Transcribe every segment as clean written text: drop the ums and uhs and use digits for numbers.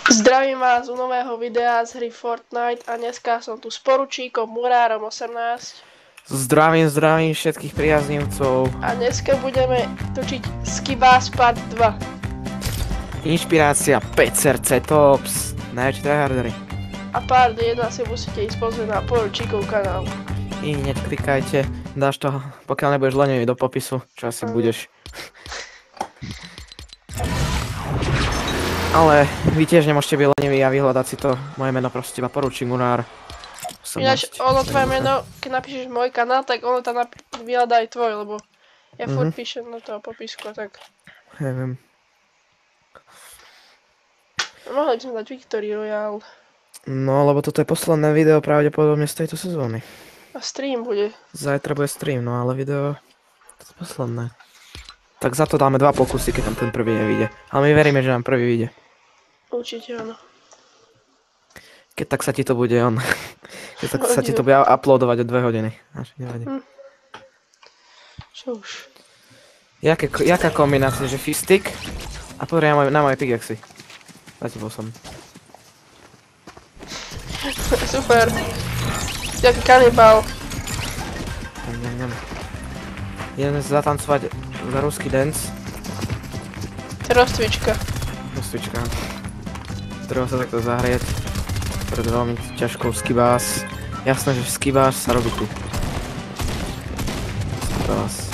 Zdravím vás u nového videa z hry Fortnite a dneska som tu s poručíkom Murárom 18. Zdravím všetkých priaznivcov. A dneska budeme točiť Skibas Part 2. Inšpirácia PCRC Tops. Najväčší tryhardery. A Part 1 si musíte ísť pozrieť na poručíkov kanál. I hneď klikajte, dáš to, pokiaľ nebudeš lenivý, do popisu, čo asi budeš. Ale vy tiež nemôžete byť leniví a vyhľadať si to moje meno proste iba poručík Murár. Ináč ono tvoje meno, keď napíšeš môj kanál, tak ono tam vyhľadá aj tvoj, lebo ja furt píšem na toho popisku, tak... Neviem. Mohli by sme dať Victory Royale. No, lebo toto je posledné video pravdepodobne z tejto sezóny. A stream bude. Zajtra bude stream, no ale video... To je posledné. Tak za to dáme 2 pokusy, keď tam ten prvý nevyjde. Ale my veríme, že nám prvý vyjde. Určite áno. Keď tak sa ti to bude Keď tak sa ti to bude uploadovať o 2 hodiny. Až nevadí. Čo už? Jaká kombinácia, že fistik a pozri na moje pickaxy. Zatibol som. Super. Jaký kanibál. Ideme zatancovať za ruský dance. Rozcvička. Rozcvička. Treba sa takto zahrieť. Pred veľmi ťažkou skibás. Jasné, že skibás sa robí tu. Skibás.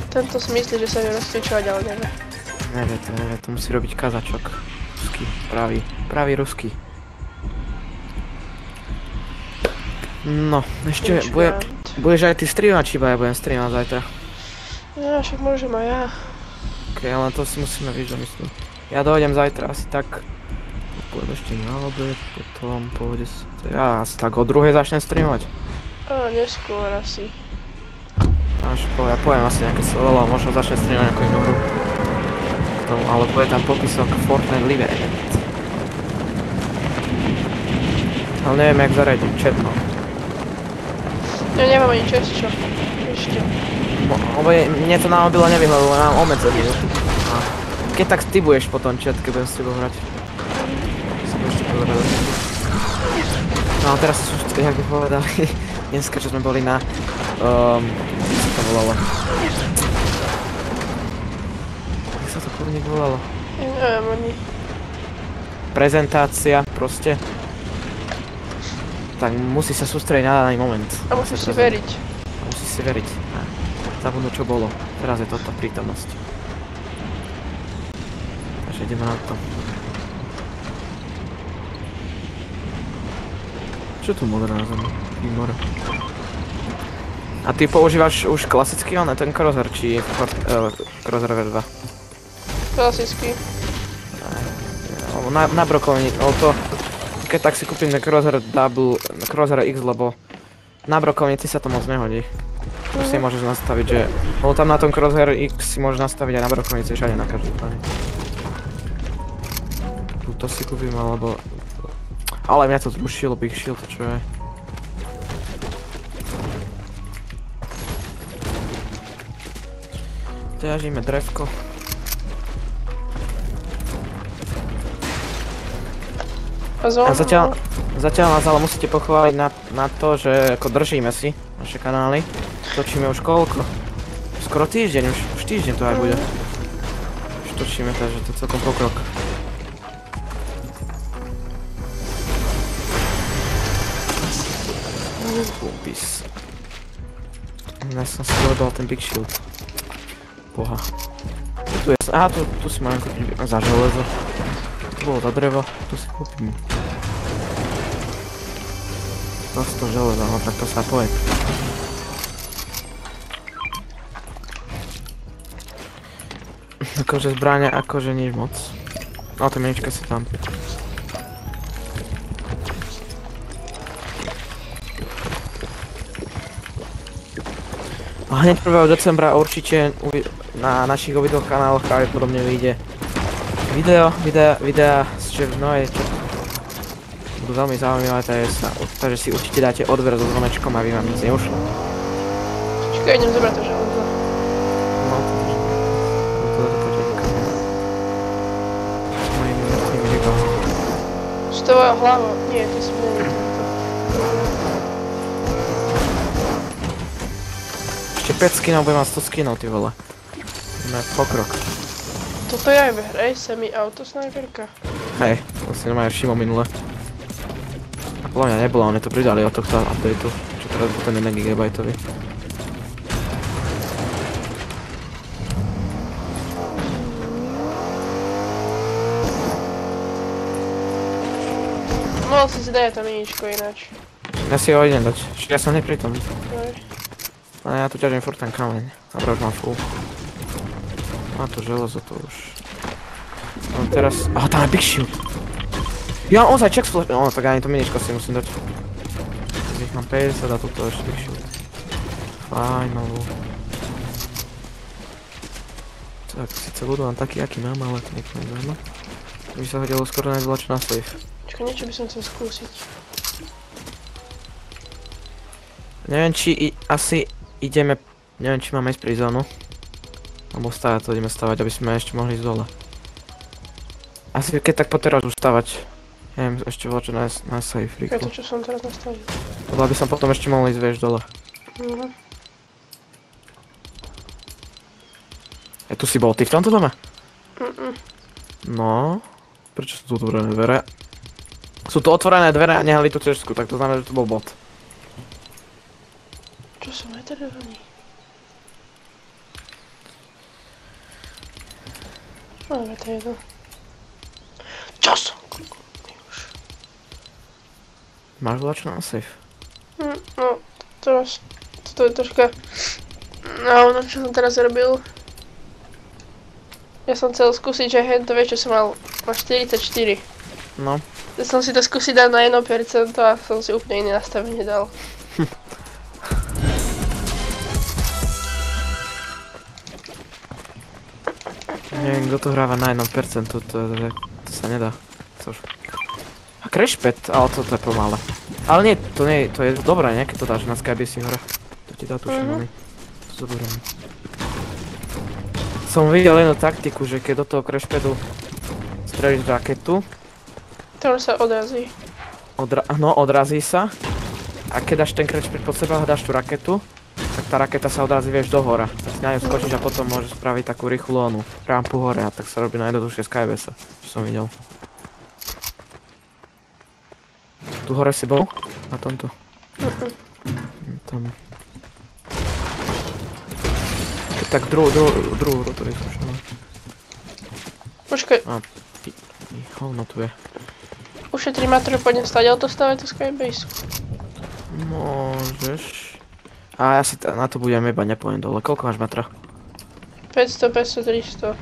Tento si myslí, že sa vie rozcvičovať, ale nevie. Nevie, to musí robiť kazačok. Ruský, pravý ruský. No, ešte budeš aj ty streamať, či iba ja budem streamať zajtra? Ja, však môžem aj ja. Ok, ale to si musíme domyslieť. Ja dojdem zajtra asi tak... Pôjdem ešte na obed, potom pôjde sa... Ja asi tak o 2:00 začnem streamovať. A neskôr asi. Ja poviem asi nejaké solo, možno začnem streamovať nejakú inú hru. Ale bude tam popisok Fortnite Live Event. Ale neviem, jak zariadiť chat, no. Ja nemám ani čas, čo? Ešte. Lebo mne to na mobile nevyhľadalo, lebo mám obmedzený. Keď tak ty budeš potom chat, keď budem s tebou hrať. No a teraz sú všetky, jak by povedali, dneska, čo sme boli na... Jak sa to volalo? Jak sa to kurník volalo? Ja neviem ani. Prezentácia, proste. Tak musí sa sústrediť na daný moment. A musíš si veriť. Musíš si veriť. Zabudnú, čo bolo. Teraz je toto prítomnosť. Takže ideme na to. Čo tu modré na zemi? Výmor. A ty používaš už klasický ten Crosshair, či Crosshair V2? Klasický. Na brokovni, to... Keď tak si kúpim Crosshair X, lebo na brokovnici sa to moc nehodí. Tu si môžeš nastaviť, že... Lebo tam na tom Crosshair X si môžeš nastaviť aj na brokovnici, všade na každý plane. Tuto si kúpim, alebo... Ale mňa to zrušilo, Big Shield, čo je? Ťažíme drevko. A zatiaľ nás ale musíte pochváliť na to, že ako držíme si naše kanály. Točíme už koľko? Skoro týždeň, už týždeň to aj bude. Už točíme, takže to je celkom pokrok. Upis. Ja som si dodal ten Big Shield. Boha. Tu je... Aha, tu si mám kúpiť za železo. Tu bolo za drevo, tu si kúpim. To železo, no tak to sa poje. Akože zbráňa, akože nič moc. No to menička si tam. A hneď 1. decembra určite na našich obidvoch kanáloch pravdepodobne vyjde videa, no je čo budú veľmi zaujímavé, takže si určite dáte odber so zvonečkom, aby vám nic neušlo. Čakaj, idem zobrať to železo. No to poďme. S mojimi tvoja hlava. Nie, to som neviem tento. Ešte 5 skinov, budem mať 100 skinov, ty vole. Máme pokrok. Toto je aj v hre, semi-auto sniperka. Hej, to si nemaj všimol minule. A podľa mňa nebolo, oni to pridali od tohto updateu. Čo teraz bol ten 1 GB. Mohol si si dať tam miničko ináč. Ja si ho idem dať, ja som nepri tom. Daj. Ale ja tu ťažím furt ten kameň. Dobre, už mám full. Má to železo, to už. No teraz... Aha, tam je Big Shield. Ja, ozaj, check splash. No, tak ani to miničko si musím dať. Ich mám 50 a toto ešte Big Shield. Fajnovú. Tak, síce budú len taký, aký mám, ale to niekto nezaujíma. To by sa hodilo skoro najzvláč na safe. Počkaj, niečo by som chcel skúsiť. Neviem, či asi ideme... Neviem, či máme ísť pri zónu. Alebo stavať to ideme stavať, aby sme ešte mohli ísť dole. Asi keď tak po teraz už stavať. Neviem, ešte voľačo na safe rýchlo. To, čo som teraz nastavil. Lebo aby som potom ešte mohol ísť, vieš, dole. Tu si bol ty v tomto dome? No. Prečo sú tu otvorené dvere? Sú tu otvorené dvere a nehali tú cestu, tak to znamená, že to bol bot. Čo som veterovaný? Máme to jedno. Čo som? Máš voľačo na safe? No, teraz... Toto je troška... No, čo som teraz robil. Ja som chcel skúsiť, že hento vieš, čo som mal 44. No. Ja som si to skúsiť dať na 1% a som si úplne iné nastavenie dal. Neviem, kto to hráva na 1%, to sa nedá. Což. A crashpad, ale toto je pomalé. Ale nie, to je dobré, nie? Keď to dáš na Skybase hore. To ti dá tu šimony. To zoberiem. Som videl jednu taktiku, že keď do toho crashpadu strelíš raketu. To sa odrazí. No, odrazí sa. A keď dáš ten crashpad pod seba a dáš tú raketu, tak tá raketa sa odrazí, vieš, do hora. Tak si na ňu skočíš a potom môžeš spraviť takú rýchlu onu rampu hore a tak sa robí najjednoduchšie Skybase, čo som videl. Tu hore si bol? Na tomto? Tam. Tak druhú rotory zrušila. Počkaj. A, hovno tu je. Ušetrí ma to, že pôjdem stať auto stavať do Skybase. Môžeš. A ja si na to budem iba, nepôjdem dole. Koľko máš metra? 500, 500, 300.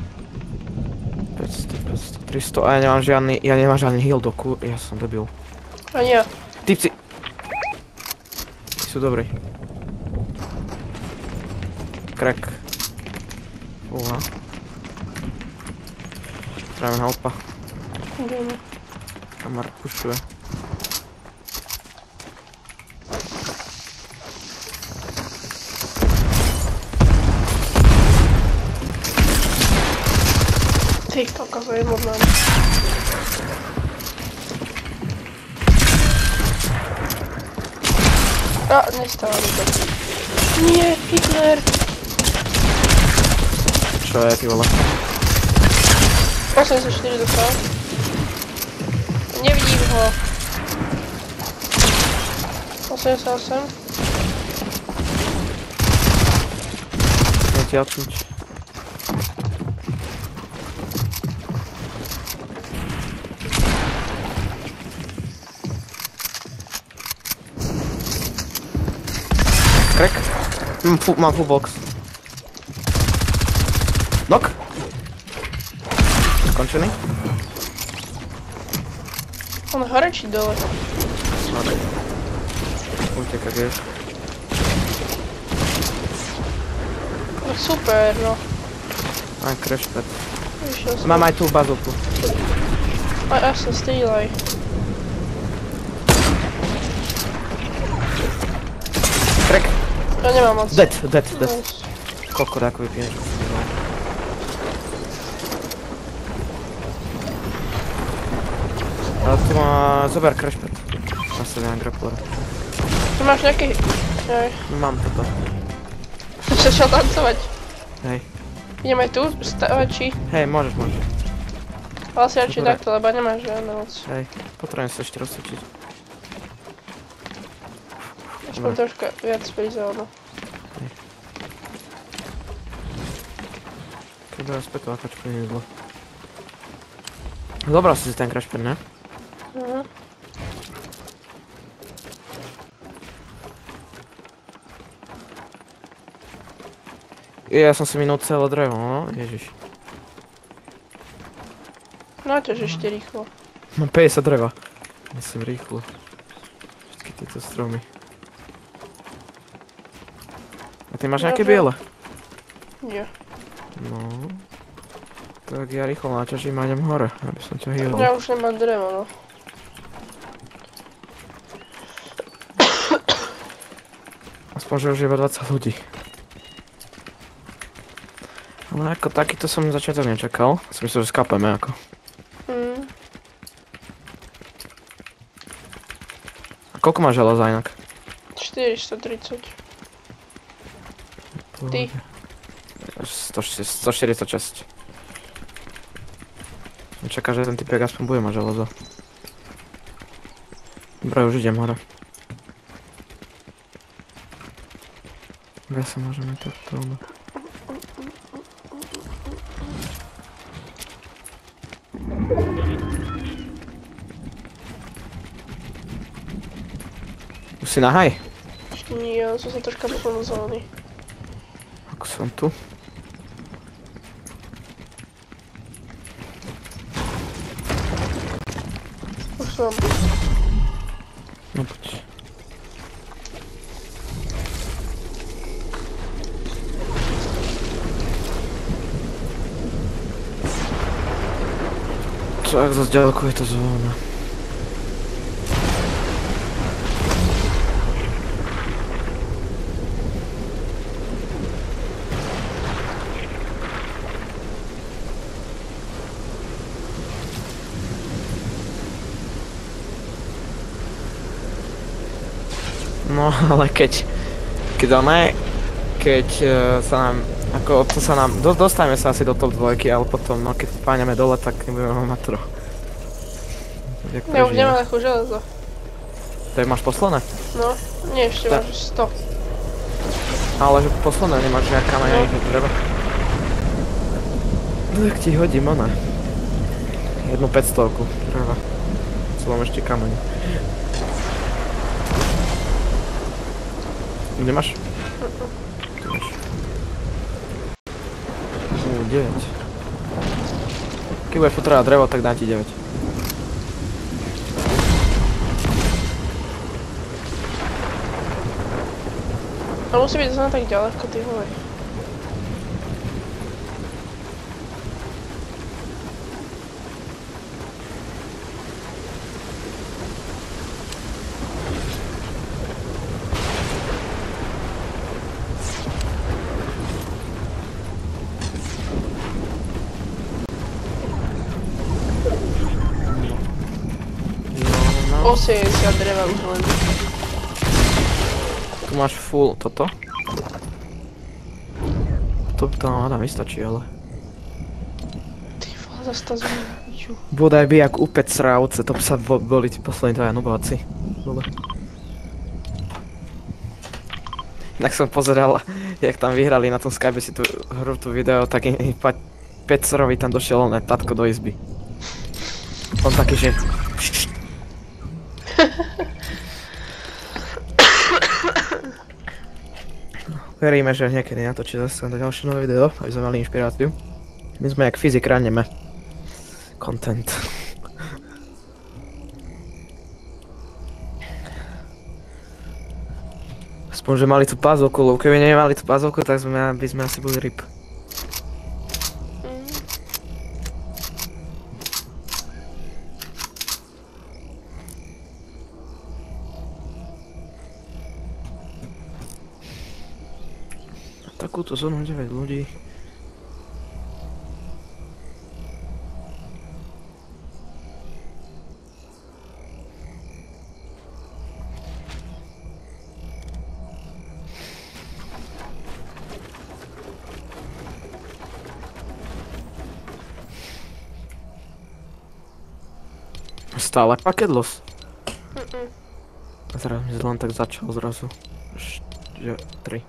500, 300. A ja nemám žiadny heal doku. Ja som debil. Ani ja. Typci. Ty sú dobrí. Crack. Uha. Trávame na opa. Ideme. Kamar pušuje. Ty kokos, je možná. A, nestáva mi to. Nie, Hitler! Čo je, ty vole? 84 dostal. Nevidím ho. 88. Nechci odsuť. Crack. Mám full box. Knock. Skončený? On hore či dole? Hore. Utekať vieš. No super, no. Aj crashpad. Vyšiel som. Mám aj tú bazooku. Aj sa strieľaj. Crack. Ja nemám moc. Dead. Nice. Koľko dáko vypijem, že som nedal. A A tu má... Zober crashpad. Nastavený na grappler. Tu máš nejaký... Jaj. Mám toto. Začal tancovať. Hej. Idem aj tu stavať, či... Hej, môžeš. Ale si radšej Dobre. takto, lebo nemáš žiadne moc. Hej, potrebujem sa ešte rozsvičiť. Aspoň troška viac prizónu. Keď bude späť to akačku nie je zlo. Zobral si ten crashpad, ne? Mhm. Ja som si minul celé drevo, no, ježiš. No tiež ešte rýchlo. Mám 50 dreva. Myslím rýchlo. Všetky tieto stromy. A ty máš nejaké biele? Nie. No. Tak ja rýchlo naťažím a idem hore, aby som ťa hýlil. Ja už nemám drevo, no. Aspoň, že už je iba 20 ľudí. Ale ako takýto som začiatok nečakal. Som myslel, že skapeme ako. A koľko máš železa inak? 430. Ty. 146. Čaká, že ten typek aspoň bude mať železo. Dobre, už idem hore. Kde sa môžeme takto... Už si nahaj? Ešte nie, ale som sa troška posunul z zóny. Ako som tu? Už som. No poď. Tak zase ďaleko je to zóna. No ale keď sa nám, ako to sa nám, dostaneme sa asi do top 2, ale potom, no keď páňame dole, tak nebudeme mať matro. Ja už nemám takú železo. Tak máš posledné? No, nie, ešte máš 100. Ale že posledné nemáš žiadne kameň, nič netreba. No tak ti hodím, ona. Jednu 500-ku, treba. Celom ešte kameň. Nemáš? Tu máš. 9. Keď budeš potrebovať drevo, tak dám ti 9. A musí byť zóna tak ďaleko, ty vole. No, 80 dreva už len. tu máš full toto. To nám hádam vystačí, ale... Ty vole, zase tá zóna, piču. Bodaj by jak upec srávce, to by sa boli tí poslední dvaja nubáci. Dole. Inak som pozeral, jak tam vyhrali na tom Skype si tú hru, tú video, tak im Pecerovi tam došiel len tatko do izby. On taký, že... Veríme, že niekedy natočí zase na ďalšie nové video, aby sme mali inšpiráciu. My sme jak fyzik, kradneme content. Aspoň, že mali tú pázovku, lebo keby nemali tú pázovku, tak by sme asi boli ryb. Takúto zónu 9 ľudí. Stále paket los. A zrazu mi len tak začal zrazu. 3.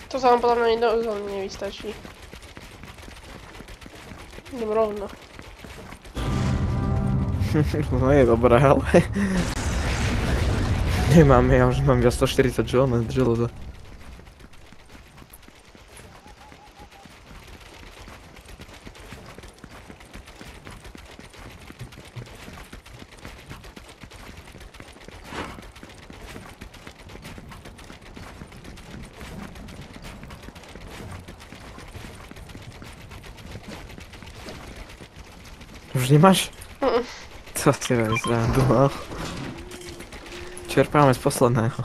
To sa vám podľa mňa nevystačí. Idem rovno. No je dobré, ale... Nemám, ja už mám 140 železa. Už nemáš? Co si zrandoval? Čerpáme z posledného.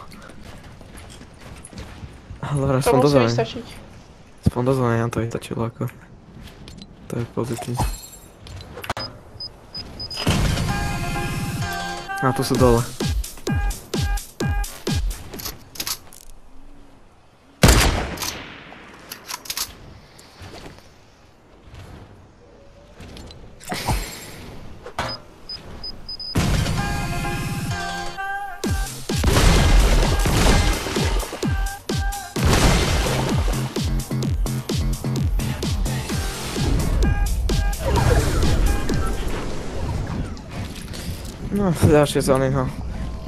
Ale aspoň do zeleň. Aspoň do zeleň to vystačilo ako. To je pozitív. A tu sú dole. No, ďalšie zóny, no.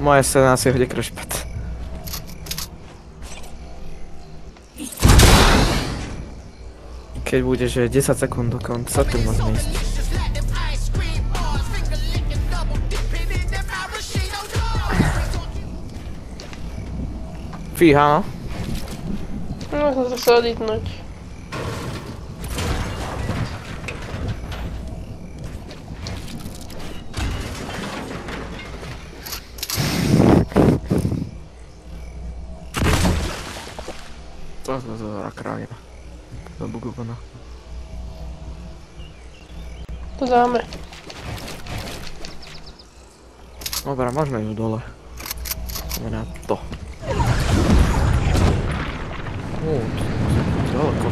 Moje sa asi hodí krešpať. Keď bude, že 10 sekúnd do konca, tu môžeme ísť. Fíha, no. No, chcem sa odítnuť. To je krávina. Zabugovaná. To dáme. Dobre, môžeme ísť dole. Znamená to. Ďaleko.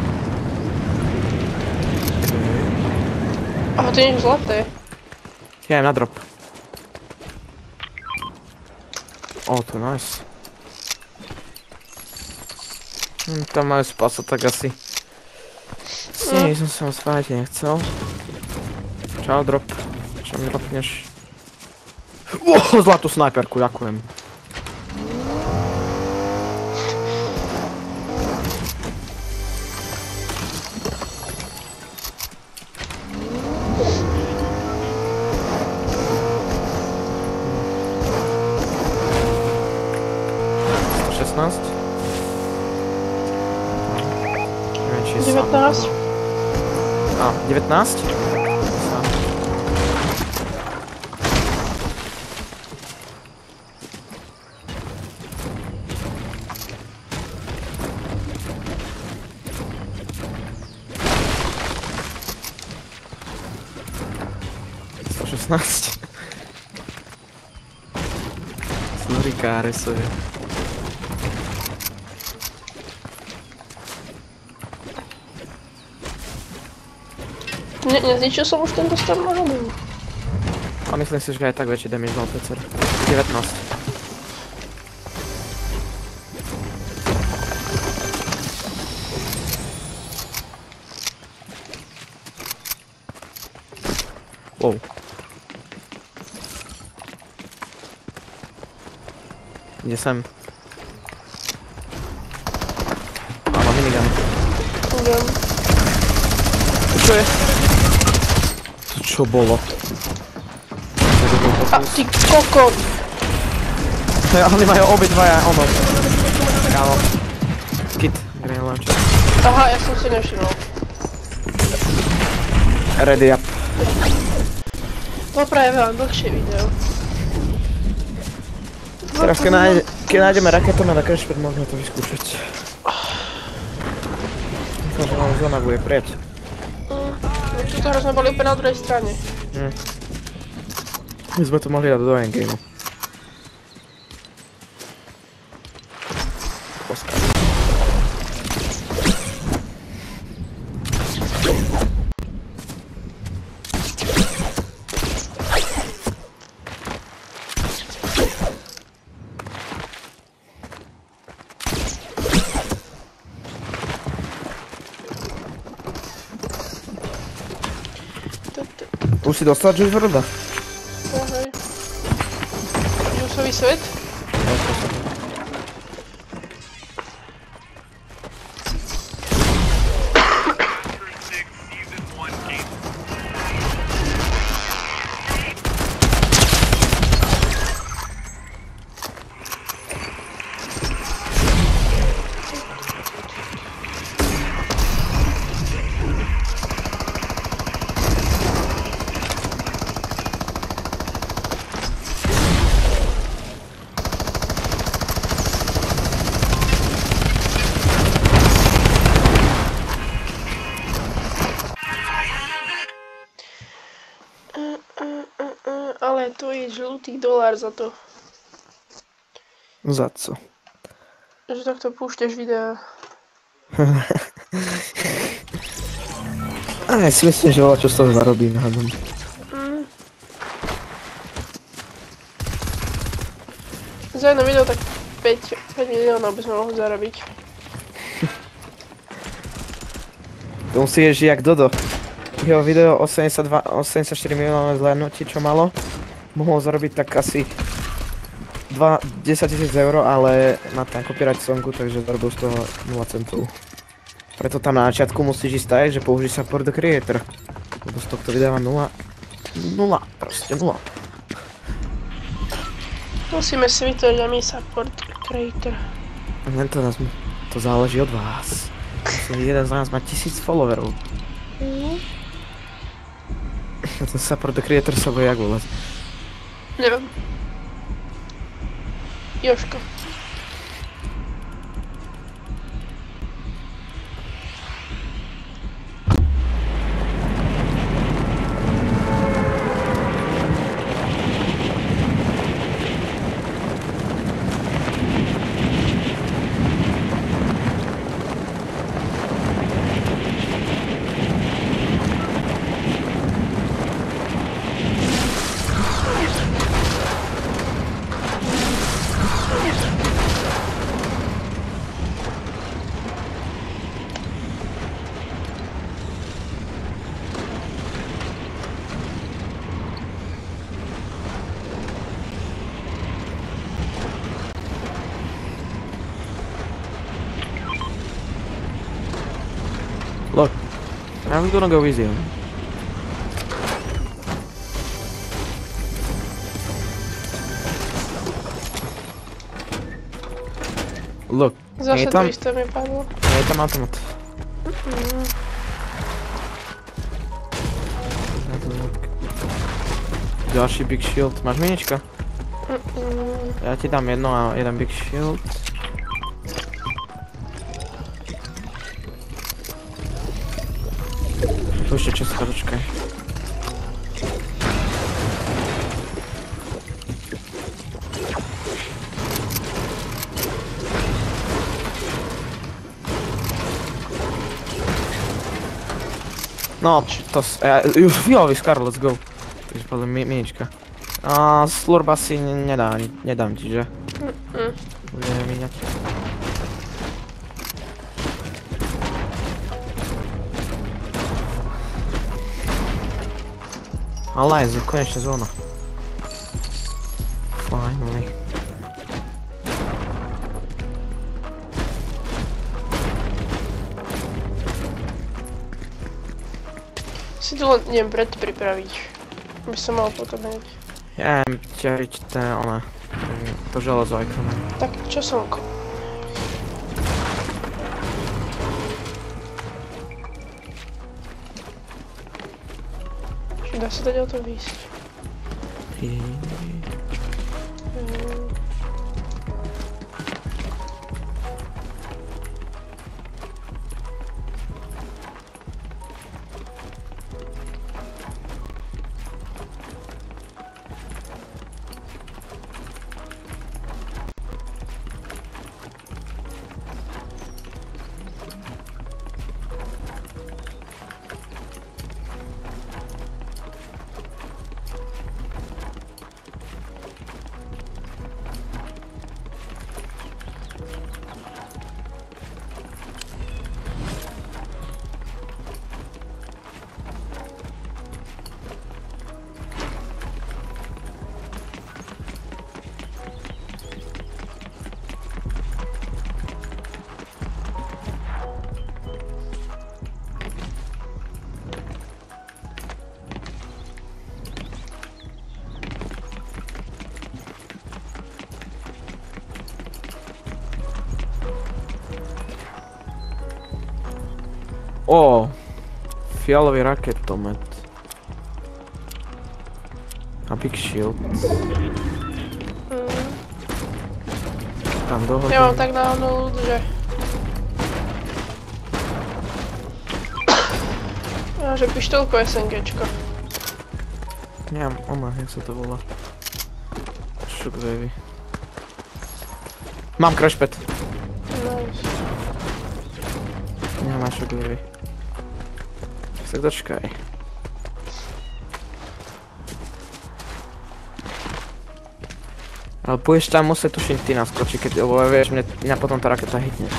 Aha, to je niečo zlaté. Ja aj na drop. To je nice. Tam majú spásať tak asi. Nie, som sa spáť nechcel. Čau drop. Čo mi dropneš? Zlatú snajperku, ďakujem. A, 19? Sorry, Karesovi. Nezničil som už tento stav na robu. A myslím si, že aj tak väčší damage mal PC. 19. Wow. Ide sem. Áno, minigun. Idem. Čo je? To čo bolo? A ty kokot! Oni majú obidvaja ono. Kámo. Kit, green launcher. Aha, ja som si nevšimol. Ready up. To práve veľa dlhšie video. Teraz keď nájdeme raketom na Crashpad, môžeme to vyskúšať. Myslím, že nám zóna bude preč. Tuto hru sme boli úplne na druhej strane. My sme to mohli dať do endgameu. Už si dostal Juice WRLD? Ahoj. Juiceový svet? Ale to je žlutý dolár za to. Za co? Že takto púšťaš videá. A ja si myslím, že čo z toho zarobím, hádam. Za jedno video tak 5 miliónov by sme mohli zarobiť. To musí ježiť jak Dodo. Jeho video 84 miliónov zhľadnutí, čo malo, mohol zarobiť tak asi 10 000 eur, ale má tam copyright songu, takže zarobil z toho 0 centov. Preto tam na začiatku musíš ísť tak, že použij support the creator. Lebo z tohto videa má 0, proste 0. Musíme si vytvoriť aj my support creator. Len to záleží od vás. Jeden z nás má 1000 followerov. Ten support the creator sa bude jak volať? Neviem. Jožko. Look, I'm gonna go easy. Look, Zase to isté mi padlo. Je tam automat. Ďalší big shield. Máš minička? Ja ti dám jedno a jeden big shield. Tu ešte česká, počkaj. No, to jo, Scar, let's go. Takže podľa minička. A slurba si nedám ti, že? Budeme míňať. Ale je konečne zóna. Finally. Si tu len idem predpripraviť. By som mal potom hneď. Ja idem ťariť to železo aj kamen. Tak, čo slnko? Dá sa dať o to výjsť. Ó, fialový raketomet. A big shield. Tam dohodím. Ja mám tak na ľud, že... Že pištolku SNGčko. Nemám, jak sa to volá. Shockwavy. Mám crashpad. Nice. Nemám shockwavy. Tak dočkaj. Ale pôjdeš tam musieť tuším ty naskočiť, keď vieš, mňa potom tá raketa hitne.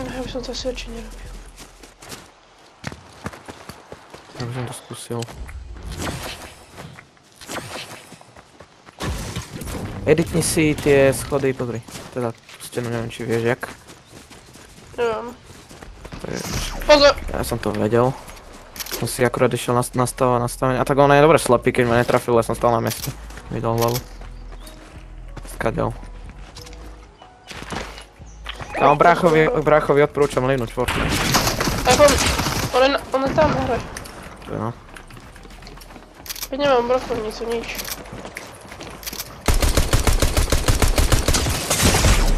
Ja by som to asi určite nerobil. Ja by som to skúsil. Editni si tie schody, pozri. Teda stenu neviem či vieš jak. Neviem. Pozor! Ja som to vedel. Som si akurát išiel nastavenie. A tak ono je dobre slepý, keď ma netrafil, ja som stál na mieste. Vydal hlavu. Skadel. Kámo, bráchovi odporúčam livnúť Fortnite. On je tam hore. To je no. Keď nemám brokovnicu, nič.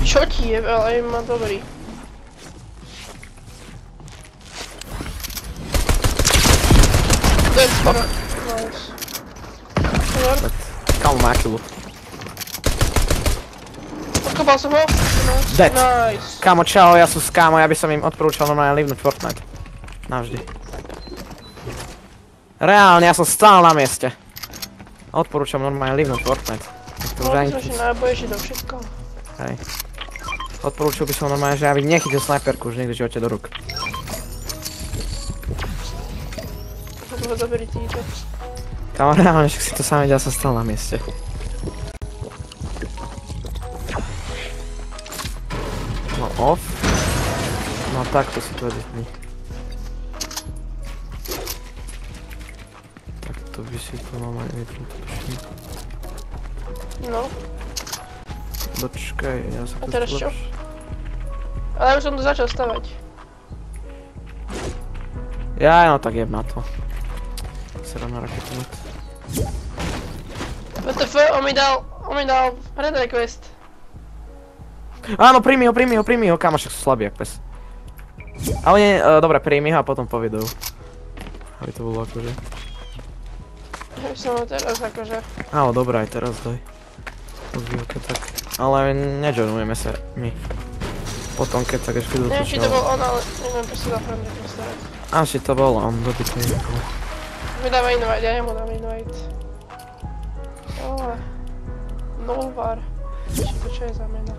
Čo ti je, ale im má dobrý. To je skoro. Nice. Kámo, má kilu. Odkopal som ho. Dead. Nice. Kámo, čau, ja by som im odporúčal normálne livnúť Fortnite. Navždy. Reálne, ja som stál na mieste. Odporúčam normálne livnúť Fortnite. Mohli sme si náboježiť do všetko. Hej. Odporúčil by som normálne, že aby nechytil snajperku už nikdy v živote do rúk. To zaberi títo. Kámo, reálne, však si to sám videl, ja som stál na mieste. No off. No takto si to editni. Takto vysvetlo mám aj editni to tuším. No. Počkaj, ja sa A tu teraz čo? zlepš. Ale už som to začal stavať. Ja, no tak jeb na to. Sedám na raketomet. WTF, on mi dal friend request. Áno, príjmi ho, kámo, však sú slabí jak pes. Ale nie, dobre, príjmi ho a potom povedú. Aby to bolo akože. Ja by som ho teraz akože. Áno, dobré, aj teraz daj. Odvílke tak. Ale nejoinujeme sa my. Potom keď tak až chvíľu Neviem, či to bol on, ale neviem, prečo dal friend request. Asi to bol on, dobitný nebol. Mi dáva invite, ja jemu dám invite. Nolvar. Čo je za meno?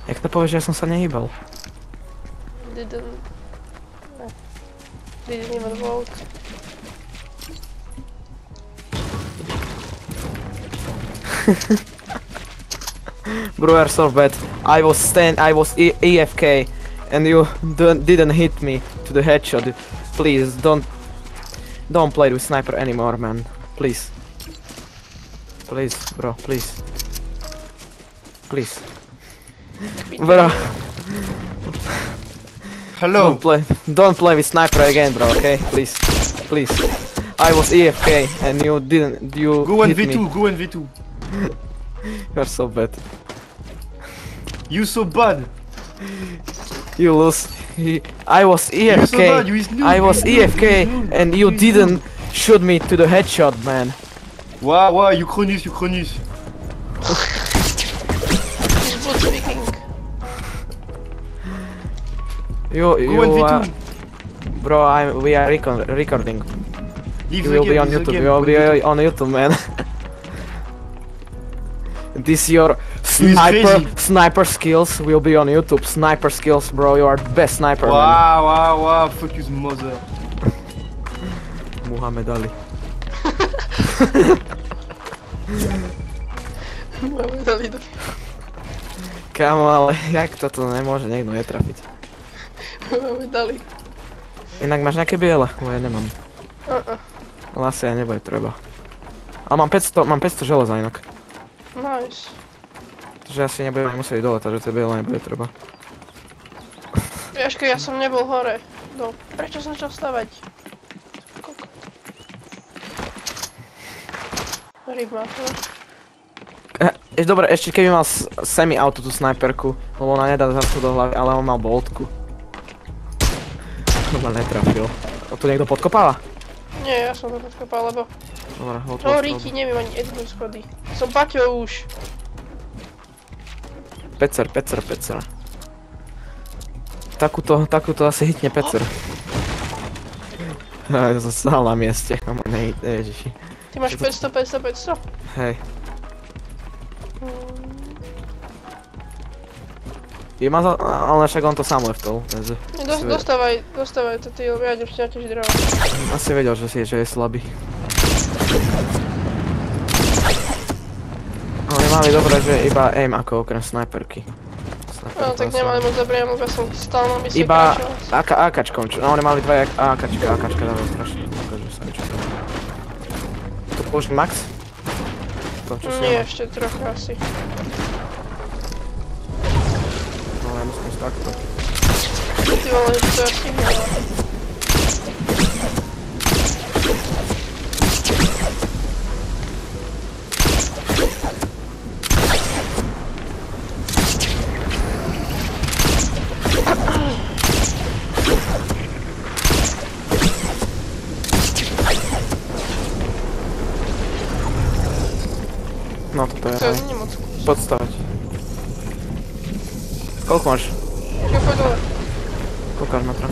Jak to povieš, že ja som sa nehýbal? Didn't even vote. Bro, you're so bad. I was EFK and you didn't hit me to the headshot. Please don't play with sniper anymore, man. Please. Please, bro, please. Please. Bro. Hello. Don't play with sniper again, bro. Okay, please, please. I was EFK and you didn't. You Go hit V2. me. Go V2. You're so bad. You so bad. You lose. I was You so bad. EFK. You is noob. I was you is noob, EFK you is noob, and you is didn't shoot me to the headshot, man. Wow, wow, you Cronus, you Cronus. He's good speaking. You, Go uh, V2. bro, we are recording. Leave You the will be game, on leave the YouTube. game, You will go be V2. on YouTube, man. This your He's crazy. sniper skills will be on YouTube. Sniper skills, bro. You are best sniper, man. Wow, wow, wow, focus mother. Muhammad Ali. Máme dali do... Kámo, ale jak toto nemôže niekto netrafiť? Máme dali. Inak máš nejaké biele? Bo ja nemám. Ale asi aj nebude treba. Ale mám 500 železa inak. Nice. Takže asi nebudeme musieť dole, takže tie biele nebude treba. Jaško, ja som nebol hore. No, prečo som začal stavať? Kokot. Ryb má to. Dobre, ešte keby mal semi-auto tú snajperku, lebo ona nedá zase do hlavy, ale on mal boltku. To ma netrafil. To tu niekto podkopáva? Nie, ja som to podkopal, lebo... Dobre, No, Riki, neviem ani jednu schody. Som Paťo už. Pecer. Takúto asi hitne Pecer. Ja som stál na mieste. Ježiši. Ty máš 500. Hej. Ale však on to sám leftol, takže... Dostávaj to ty, ja idem si tiež drevo. Asi vedel, že je slabý. Ale mali dobré, že iba aim ako okrem snajperky. No tak nemali moc dobré, ja som stál na misie iba kráčal. AKčkom, no oni mali dva AKčka dávajú strašne, takže sa niečo to. Tu použiť max? To, čo Nie, ešte trocha asi. No ja musím ísť takto. Ty vole, to ja stihnula. No toto je To aj. nie moc kus. Podstavať. Koľko máš? Čo poď dole? Koľko máš metra?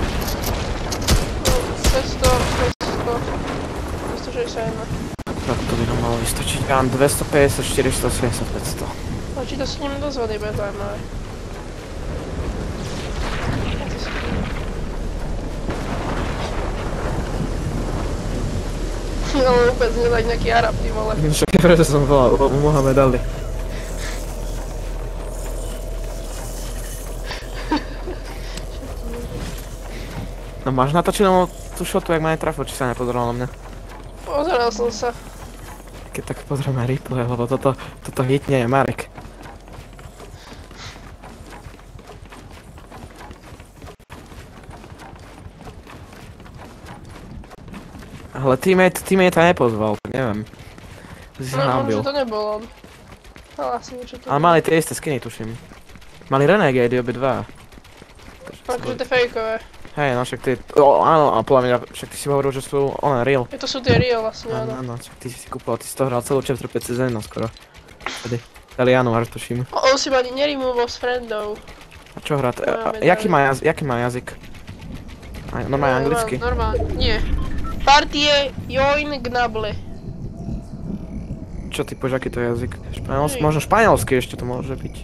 261. Tak to by nám malo vystačiť. Ja mám 250, 480, 500. No či to s ním do zvody bude zaujímavé. Ale vôbec nedať nejaký Arab, ty vole. Však že som volal, Mohamed Ali. No máš natočenú tú šotu, jak ma netrafil, či sa nepozeral na mňa? Pozeral som sa. Keď tak pozrieme replay, lebo toto hitne je Marek. Ale teammate ťa nepozval, tak neviem. To si sa No, hambil. že to nebol on. Ale asi niečo to Ale mali tie isté skiny, tuším. Mali Renegade obidva. Takže to je fejkové. Hej, no však ty, áno, a podľa mňa, však ty si hovoril, že sú one real. To sú tie real vlastne, áno. Áno, však ty si kúpal, ty si to hral celú chapter 5 sezónu skoro. Vtedy, január tuším. On si ma ani neremoval s friendov. A čo hrá? Máme Jaký má jazyk? Normálne anglicky? Normálne, nie. Partie join gnable. Čo ty povieš, aký to je jazyk? Možno španielsky ešte to môže byť.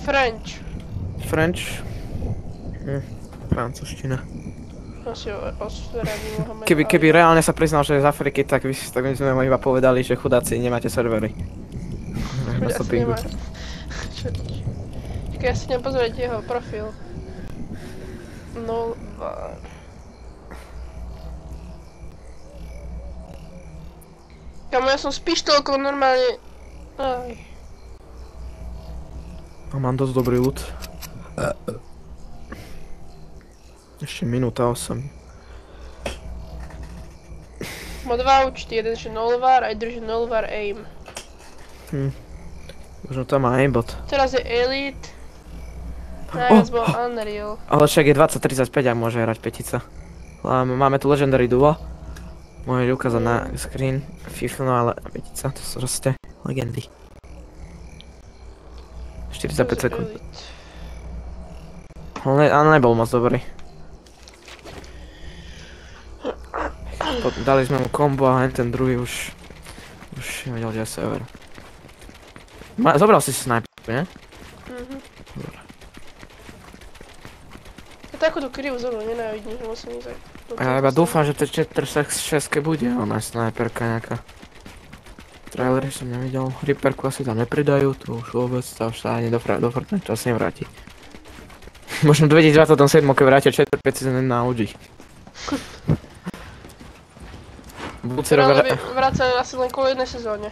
French. French? Francúzština. Asi osvedení Mohamed. Keby reálne sa priznal, že je z Afriky, tak by sme mu iba povedali, že chudáci nemáte servery. Na stopingu. Čakaj, ja si idem pozrieť jeho profil. No... Kamo, ja som s pištolkou normálne Aj. A mám dosť dobrý ľud. Ešte minúta 8. Má dva účty, jeden že Nolvar a druhý že Nolvar Aim. Možno tam má aimbot. Teraz je Elite. Najviac bol Unreal. Ale však je 2035 ak môže hrať petica. Máme tu Legendary Duo. Môžeš ukázať na screen FIFA, no ale petica, to sú proste legendy. 45 sekúnd. Ale nebol moc dobrý. Dali sme mu kombo a ten druhý už nevedel, kde je server. Zobral si snajperku, ne? Dobre. Ja takúto krivu zobral, nenávidím, že musím ísť. Ja iba dúfam, že to 4-6 bude ona snajperka nejaká. Trailery som nevidel, Reaperku asi tam nepridajú, tu už vôbec, to už sa ani do Fortnite asi nevráti. Možno v 2027, keď vrátia 4-5 season na OG. Budúci rok vracali asi len kvôli jednej sezóne.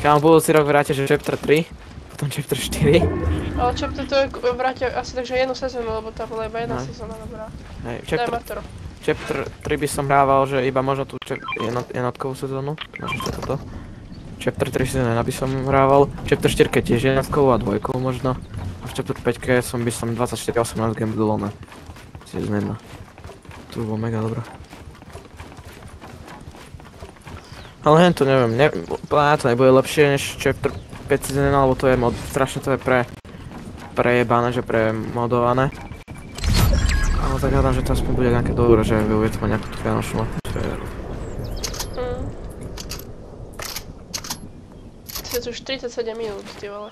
Kámo, budúci rok vrátia, že Chapter 3, potom Chapter 4. Ale Chapter 2 vrátia asi takže jednu sezónu, lebo tam bola iba jedna sezóna dobrá. Chapter 3 by som hrával, že iba možno tú jednotkovú sezónu, možno ešte toto. Chapter 3 sezóna by som hrával, Chapter 4 tiež jednotkovú a dvojkovú možno. A v Chapter 5 by som 24-18 game dlhé. Season 1. To bolo mega dobré. Ale hen to neviem, to nebude lepšie než Chapter 5 season 1, lebo to je strašne to je prejebané, že premodované. Ale tak hádam, že to aspoň bude nejaké dobré, že bude to mať nejakú tú vianočnú atmosféru. Teď už 37 minút, ty vole.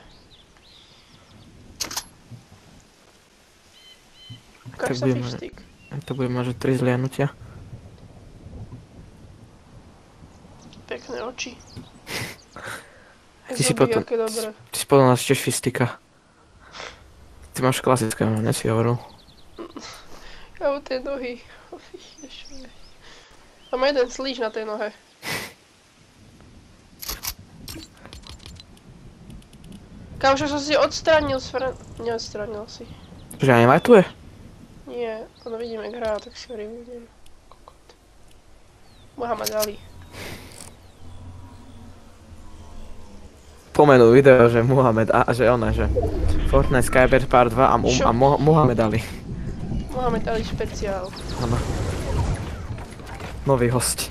Ukáž sa fishstick. To bude mať, že 3 zliahnutia. Pekné oči. Ty si potom nás tiež fistika. Ty máš klasické, ne si hovoril. Ja o tej nohy. Tam má jeden slíž na tej nohe. Kámo, že som si odstránil neodstránil si. Že ja nemajtuje? Nie, ono vidím, jak hrá, tak si ho reviewujem. Kokot. Muhammad Ali. Pomenul video, že Muhammed a že ona, že Fortnite Skybird Part 2 a Muhammed Ali. Muhammed Ali špeciál. Áno. Nový host.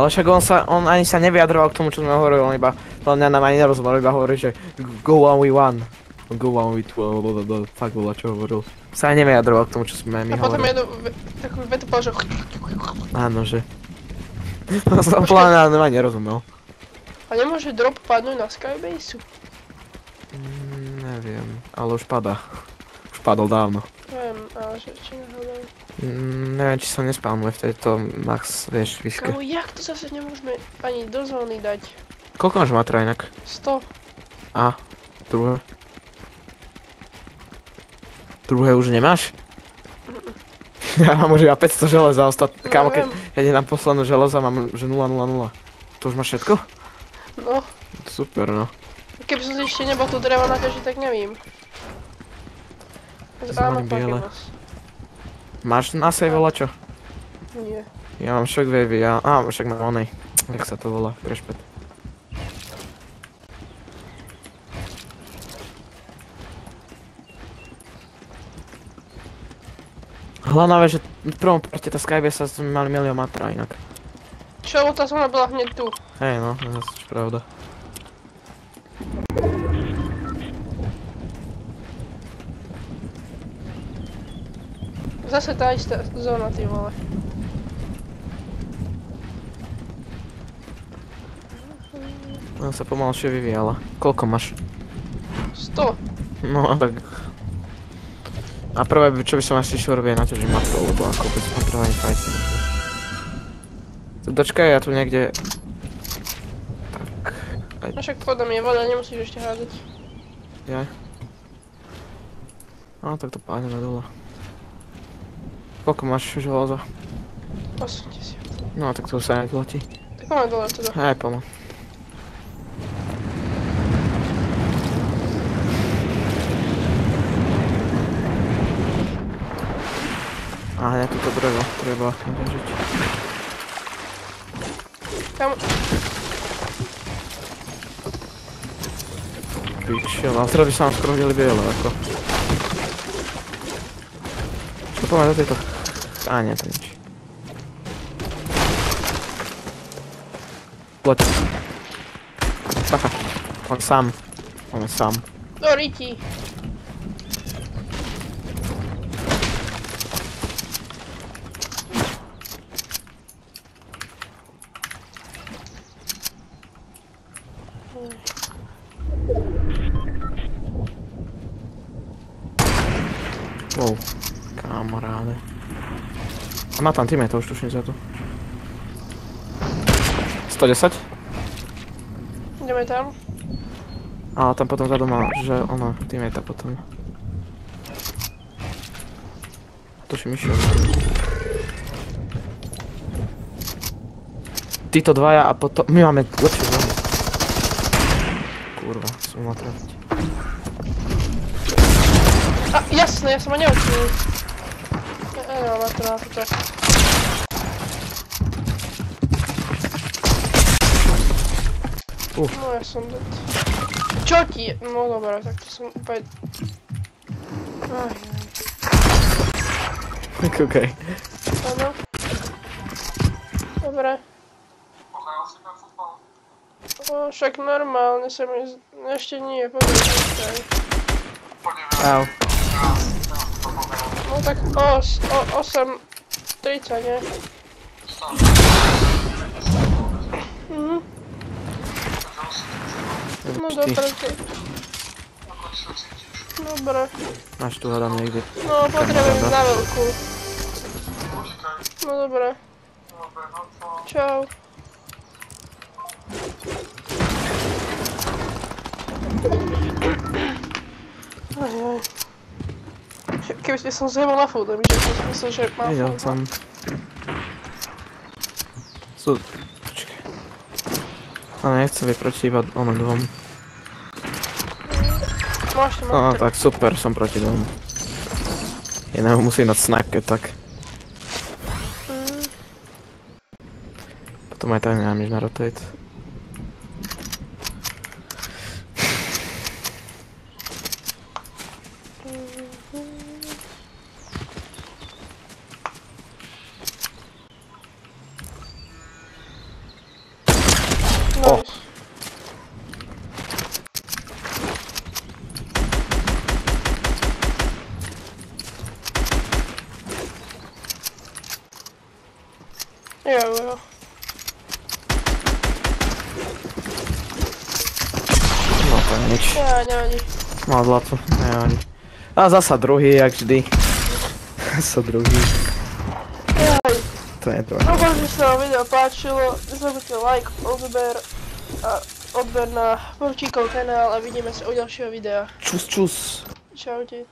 Ale však on ani sa nevyjadroval k tomu, čo sme hovorili, on iba hlavne nám ani nerozumel, iba hovorí, že go on we won. Go on we two, fakt bola, čo hovoril. Sa ani nevyjadroval k tomu, čo sme my hovorili. A potom jednu takú vetu povedal, že... Áno, že... Som plán ani nerozumel. A nemôže drop padnúť na Skybaseu? Neviem, ale už padá. Už padol dávno. Neviem, ale že či nehovorím. Neviem, či sa nespálmuje v tejto max, vieš, výške. Kamu, jak to zase nemôžeme ani do zóny dať? Koľko máš matra inak? 100. A, druhé. Druhé už nemáš? Ja mám už iba 500 železa, kámo, keď nám poslednú železa, mám že 0, 0, 0. To už máš všetko? No. Super, no. Keby som si ešte nebol tu drevo na každý, tak nevím. Áno, biele. Máš na save čo? Nie. Ja mám shockwave, však mám onej. Jak sa to volá, prešpet. Hlavná vec, že v prvom parte tá Skybase sme mali milión matra inak. Čo, tá zóna bola hneď tu. Hej no, to je pravda. Zase tá istá zóna, ty vole. Ona sa pomalšie vyvíjala. Koľko máš? 100. No a tak... A prvé, čo by som asi išiel robiť na to, že matro, lebo ako bez matrova ani fajt. Dočkaj, ja tu niekde... Tak... No však podľa mňa je voda, nemusíš ešte hádať. Jaj. No tak to pádeme dole. Koľko máš železa? 80. No tak to sa nejak letí. Tak máme dole teda. Hej, poďme. A ja toto drevo treba vyťažiť. Kam... Pičel, ale teraz by sa nám skoro videli biele, ako. Čo to má do tejto... Á, nie, to nič. Poď. Bacha. On sám. On je sám. Do riti. Wow. Kamaráde. A má tam teammateov už tuším za to. 110? Ideme tam. A tam potom vzadu má, že ono, teammate potom. Tuším išiel. Títo dvaja a potom... My máme lepšie zóny. Kurva, som mal trafiť. A, jasné, ja som ma neučil. Ja mám to na to. No ja som dead. Čo ti? No dobré, tak to som úplne... Okej. Áno. Dobre. O, však normálne sa mi... Ešte nie, počkaj. Au. No tak 8.30, nie? Mhm. No dobre, dobre. Máš tu hľadám niekde. No potrebujem na veľkú. No dobre. Čau. Ajaj. Keby som zjebol na food, že som myslel, že má Videl food. som. Sú... Počkaj. Ale nechce vyproti iba ono dvom. Máš to, No tak super, som proti dvom. Iného musí dať snakke, tak. Potom aj tak nemám nič na rotate. O! Jo. No to je nič. Ja, nevadí. Mal zlato, nevadí. A zasa druhý, jak vždy. Zasa druhý. Jaj. To je to. Dúfam, že sa vám video páčilo. Nezabudnite like, odber a odber na Borčíkov kanál a vidíme sa u ďalšieho videa. Čus, čus. Čaute.